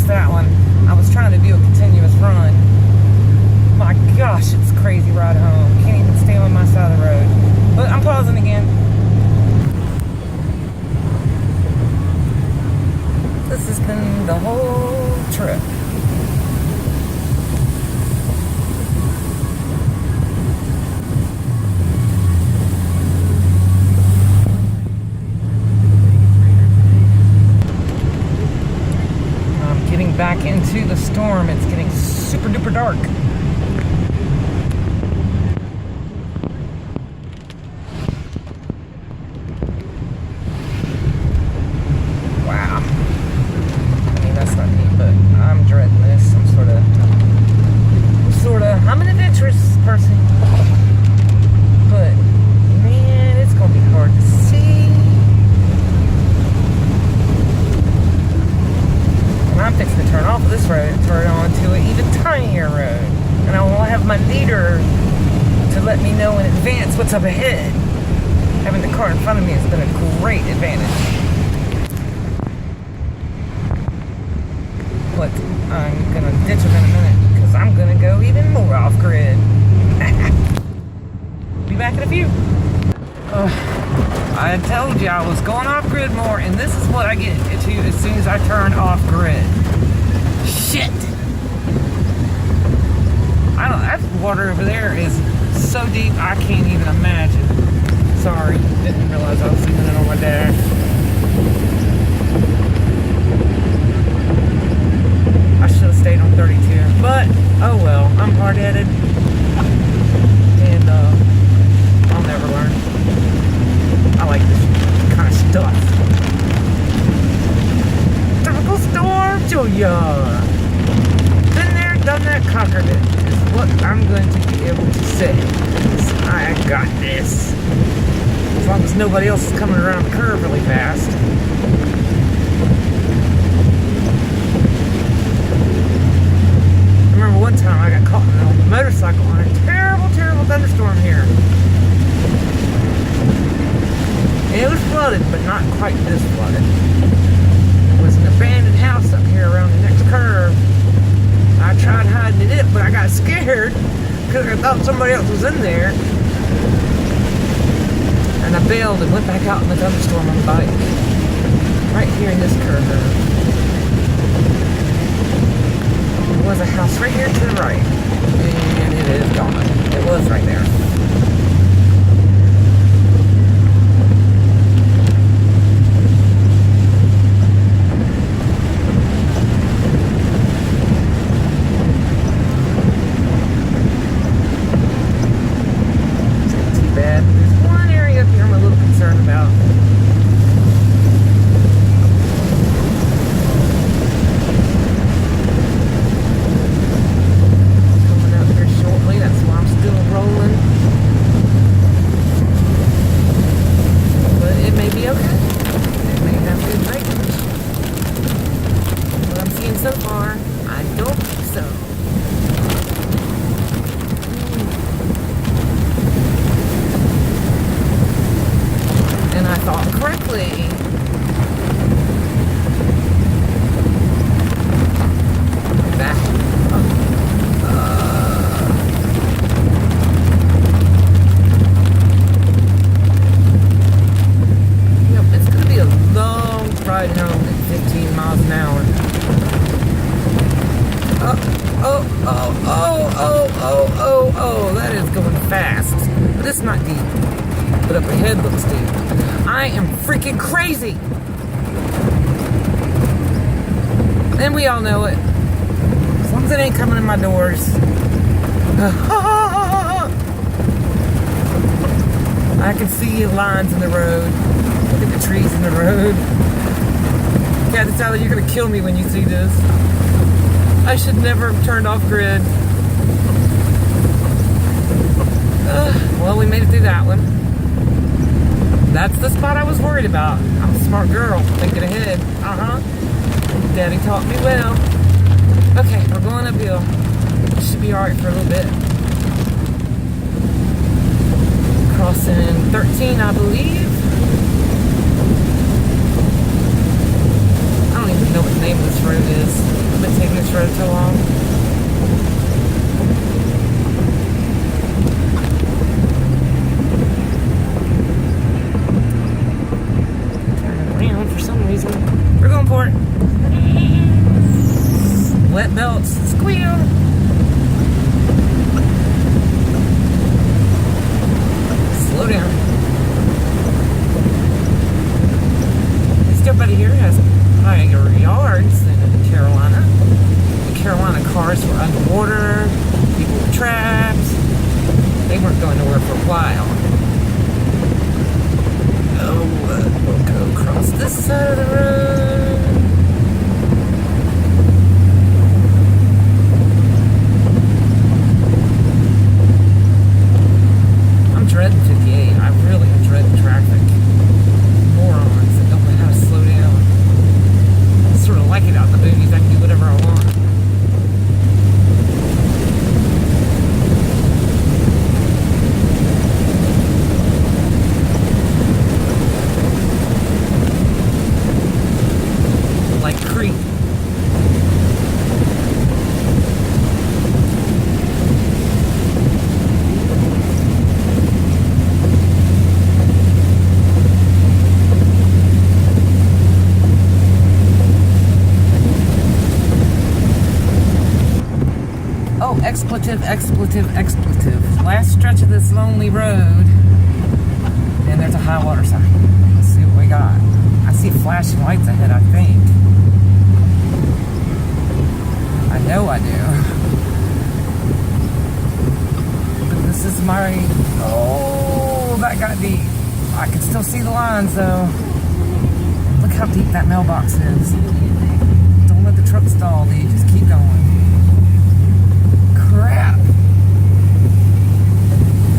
missed that one. I was trying to do a continuous run. My gosh, it's a crazy ride home. Can't even stay on my side of the road. But I'm pausing again. This has been the whole trip. I'm getting back into the storm. It's getting super duper dark. I'm an adventurous person, but man, it's gonna be hard to see. And I'm fixing to turn off of this road and turn onto an even tinier road, and I will have my leader to let me know in advance what's up ahead. Having the car in front of me has been a great advantage. But I'm gonna ditch him in a minute. I'm gonna go even more off grid. Be back in a few. I told you I was going off grid more, and this is what I get to as soon as I turn off grid. Shit! I don't. That water over there is so deep I can't even imagine. Sorry, didn't realize I was leaving it on my dash. I should have stayed on 32, but oh well, I'm hard-headed, and I'll never learn. I like this kind of stuff. Tropical storm, Julia. Been there, done that, conquered it, is what I'm going to be able to say. I got this. As long as nobody else is coming around the curve really fast. One time I got caught in a motorcycle on a terrible, terrible thunderstorm here. It was flooded, but not quite this flooded. It was an abandoned house up here around the next curve. I tried hiding in it, but I got scared because I thought somebody else was in there. And I bailed and went back out in the thunderstorm on the bike. Right here in this curve. There was a house right here to the right, and it is gone. It was right there. It's not too bad. There's one area up here I'm a little concerned about. So far, I don't think so. And I thought correctly. Back. Yep, it's going to be a long ride home at 15 miles an hour. Oh, that is going fast. But it's not deep. But up ahead looks deep. I am freaking crazy. And we all know it. As long as it ain't coming in my doors. I can see lines in the road. Look at the trees in the road. Yeah, Tyler, you're going to kill me when you see this. I should never have turned off grid. Well, we made it through that one. That's the spot I was worried about. I'm a smart girl, thinking ahead. Daddy taught me well. Okay, we're going uphill. Should be alright for a little bit. Crossing 13, I believe. I don't even know what the name of this road road is. I've been taking this road too long. Turning around for some reason. We're going for it. Wet belts. Squeal. Slow down. Everybody here has higher yards than in Carolina. The Carolina cars were underwater. People were trapped. They weren't going nowhere for a while. Oh, we'll go across this side of the road. I'm dreading 58. I really am dreading traffic. Morons that don't know how to slow down. I sort of like it out in the movies. I can do whatever I want. Like Creep. Expletive, expletive, expletive. Last stretch of this lonely road. And there's a high water sign. Let's see what we got. I see flashing lights ahead, I think. I know I do. But this is my... Oh, that got deep. I can still see the lines, though. Look how deep that mailbox is. Don't let the truck stall, dude. Just keep going. Crap.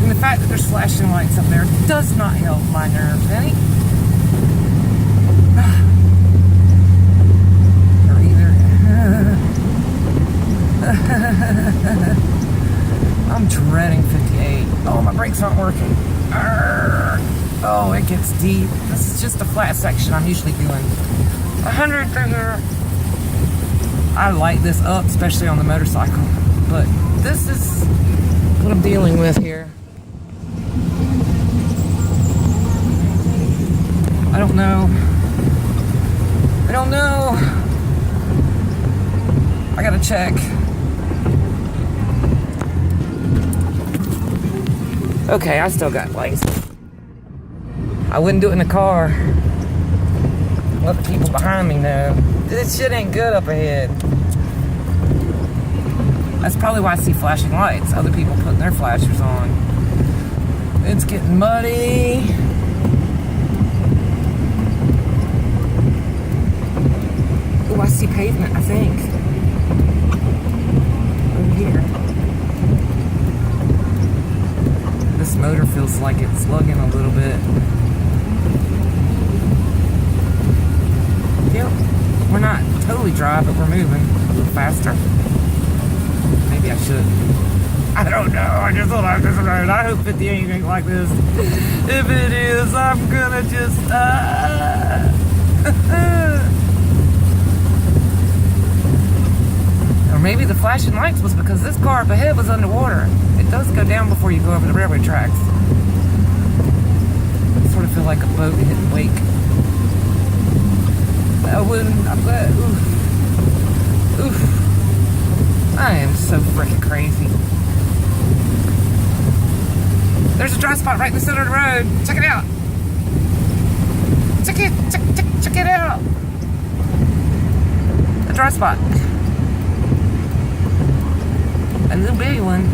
And the fact that there's flashing lights up there does not help my nerves any. Or either. I'm dreading 58. Oh, my brakes aren't working. Oh, it gets deep. This is just a flat section. I'm usually doing 100 through here. I light this up, especially on the motorcycle. But this is what I'm dealing with here. I don't know. I gotta check. Okay, I still got lights. I wouldn't do it in the car. Let the people behind me know. This shit ain't good up ahead. That's probably why I see flashing lights. Other people putting their flashers on. It's getting muddy. Oh, I see pavement, I think. Over here. This motor feels like it's slugging a little bit. Yep. We're not totally dry, but we're moving a little faster. Maybe I should. I don't know. I just don't like this road. I hope 58 ain't like this. If it is, I'm gonna just... Or maybe the flashing lights was because this car up ahead was underwater. It does go down before you go over the railroad tracks. I sort of feel like a boat hitting wake. I'm glad. Oof. Oof. I am so freaking crazy. There's a dry spot right in the center of the road. Check it out. Check it out. A dry spot. A little big one.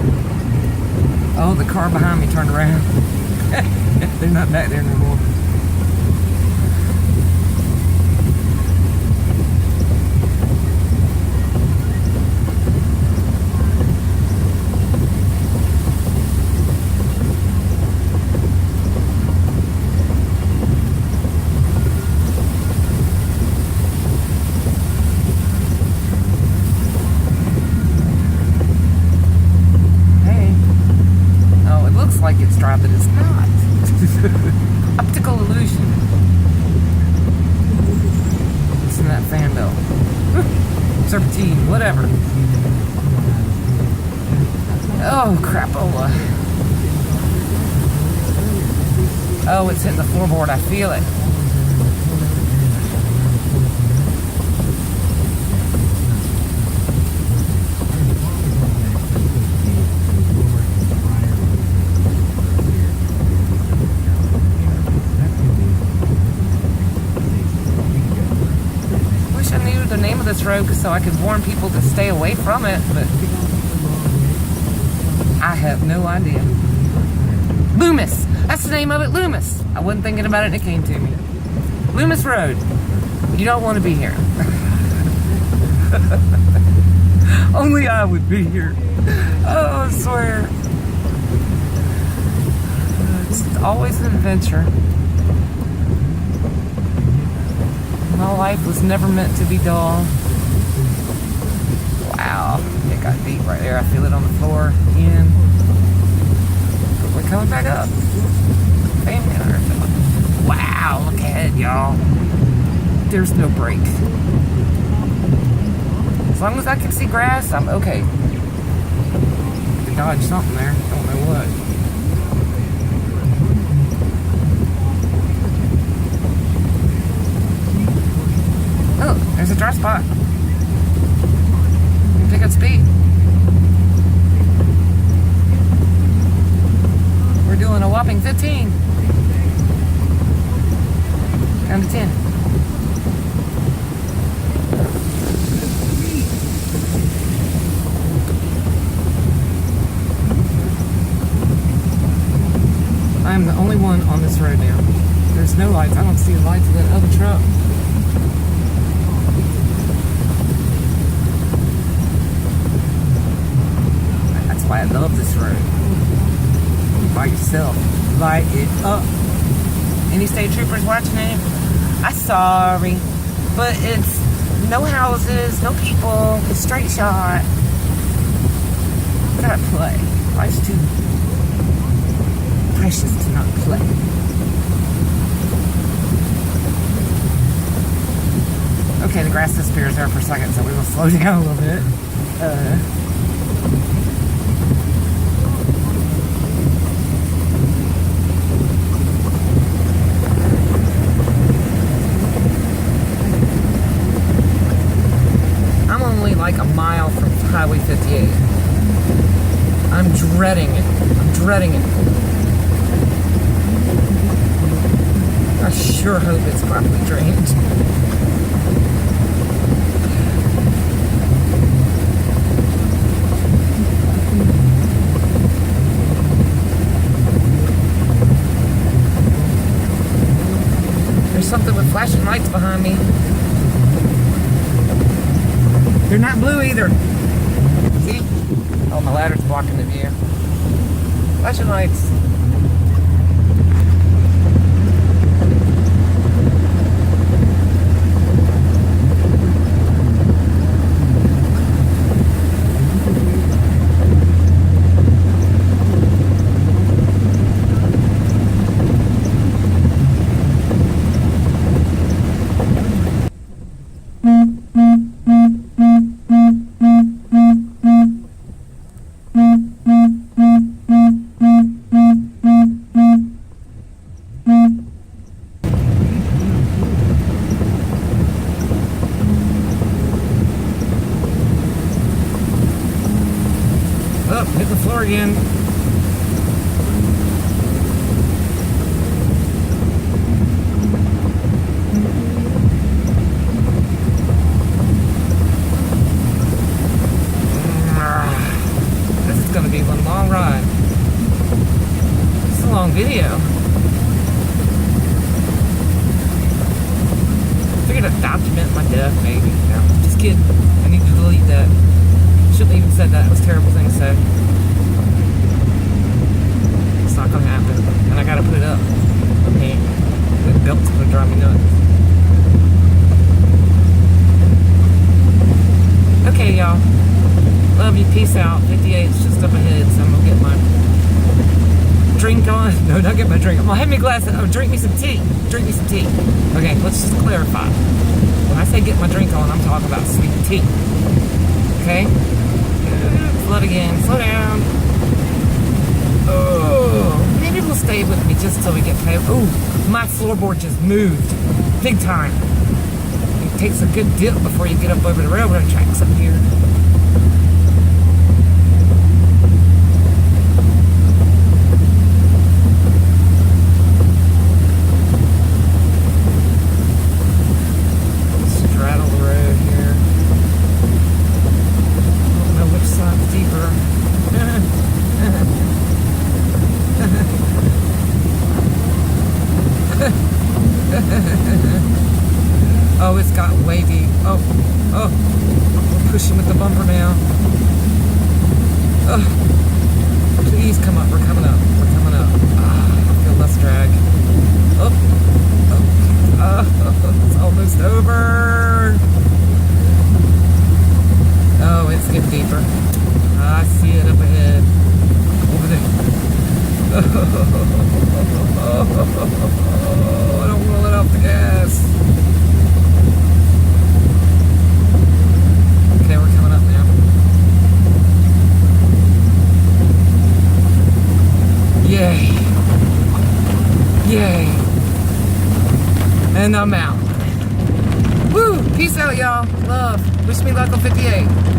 Oh, the car behind me turned around. They're not back there anymore. Like it's dry, but it's not. Optical illusion. Listen to that fan bell. serpentine, whatever. Oh, crapola. Oh, it's hitting the floorboard. I feel it. Wish I knew the name of this road so I could warn people to stay away from it, but I have no idea. Loomis. That's the name of it, Loomis. I wasn't thinking about it and it came to me. Loomis Road. You don't want to be here. Only I would be here. Oh, I swear. It's always an adventure. My life was never meant to be dull. Wow. It got deep right there. I feel it on the floor again. But we're coming back up. Family on Earth. Wow, look ahead, y'all. There's no break. As long as I can see grass, I'm okay. I can dodge something there. Don't know what. Oh, there's a dry spot. Pick up speed. We're doing a whopping 15. Down to 10. I'm the only one on this road now. There's no lights. I don't see the lights of that other truck. That's why I love this road. By yourself. Light it up. Any state troopers watching it? I'm sorry. But it's no houses, no people, it's straight shot. I gotta play. Life's too precious to not play. Okay, the grass disappears there for a second, so we will slow down a little bit. I'm only like a mile from Highway 58. I'm dreading it. I'm dreading it. I sure hope it's properly drained. There's something with flashing lights behind me. They're not blue either. See? Oh, my ladder's blocking the view. Flashing lights. Oh, hit the floor again. This is going to be one long ride. It's a long video. Figured I'd document my death, maybe. No, just kidding. I need to delete that. Shouldn't have even said that. It was a terrible thing to say. It's not gonna happen. And I gotta put it up. Man, the belt's gonna drive me nuts. Okay, y'all. Love you. Peace out. 58 is just up ahead, so I'm gonna get my drink on. No, not get my drink. I'm gonna have me a glass of, drink me some tea. Drink me some tea. Okay, let's just clarify. When I say get my drink on, I'm talking about sweet tea. Okay? Flood again. Slow down. Oh, maybe we'll stay with me just till we get paid. Oh, my floorboard just moved. Big time. It takes a good dip before you get up over the railroad tracks up here. Straddle the road here. I don't know which side's deeper. Oh, it's got way deep. Oh, we're pushing with the bumper now. Oh, please come up. We're coming up. We're coming up. I feel less drag. It's almost over. Oh, it's getting deeper. I see it up ahead. Over there. I don't want to let off the gas. Okay, we're coming up now. Yay. Yay. And I'm out. Woo! Peace out, y'all. Love. Wish me luck on 58.